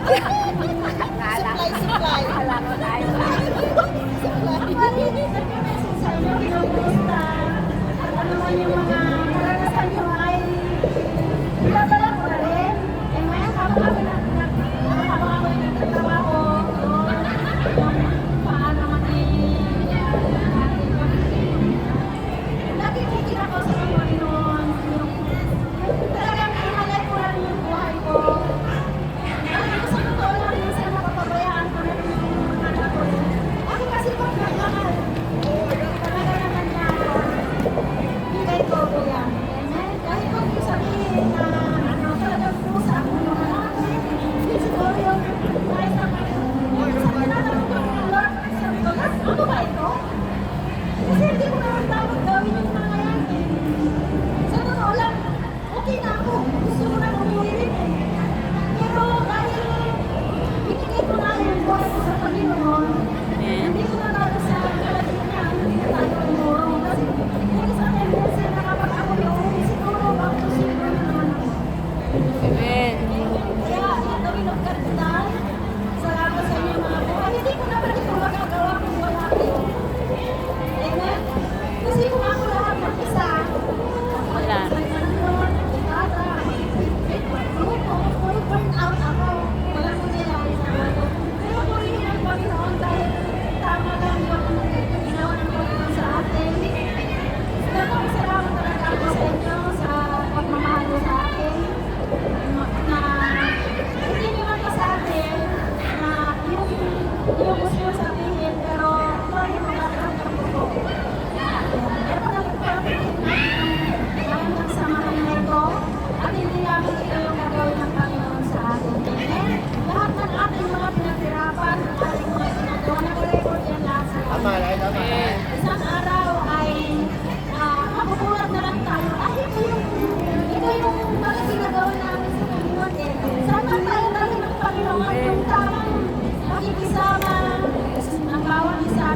Supply, supply. Alam mo tayo. Ano naman yung mga karanasan nyo ay pinadala ko na rin. Eh ngayon, habang ako nagtatrabaho, paano nakikita ko sa Panginoon, talagang ihalay ko lang yung buhay ko. Sa totoo lang, minsan napapabayaan ko na rin yung mga anak ko. Ako kasi pagkakahal, talaga naman na bigay ko ko yan. Kahit kung yung sabihin na talagang pusa ako yung anak, siguro yung kahit na sabi na naman ko yung Lord, sabi ko, Lord, ano ba ito? Kasi hindi ko naman dapat gawin yung mga yan. Sa totoo lang, okay na ako. Gusto ko na umuwi rin eh. Pero dahil binigay ko na yung buhay ko sa Panginoon, hindi ko na lalo sa kalagyan hindi na tayo tumuro. Kasi hindi sa tendency na kapag ako yung umuwi, siguro ako siguro na naman ako. Amen. Kaya ito Kardinal, salamat sa inyo mga buhay. Hindi ko naman ito magagawa kung wala kayo. Amen? Kasi kung ako lahat mag-isa, Wala. burn out ako. Walang mangyayari sa ako. Pero purihin ang Panginoon dahil tama lang yung ginawa ng Panginoon sa atin. Salamat talaga ako sa inyo sa pagmamahal niyo sa akin. Na hindi naman pa sa akin na yung gusto nyo sabihin, pero ito yung mga karamdam ko. Ito na ang samahan na ito at hindi namin ito yung gagawin ng Panginoon sa atin. Amen? Lahat ng ating mga pinaghirapan, ating mga ginagawa, nag-record yan lahat sa atin. Isang araw ay mabubulat na lang tayo. Ay, ito yung mga ginagawa namin sa Panginoon. Sana tayo dahil ng Panginoon yung tamang makikisama ang bawat isa.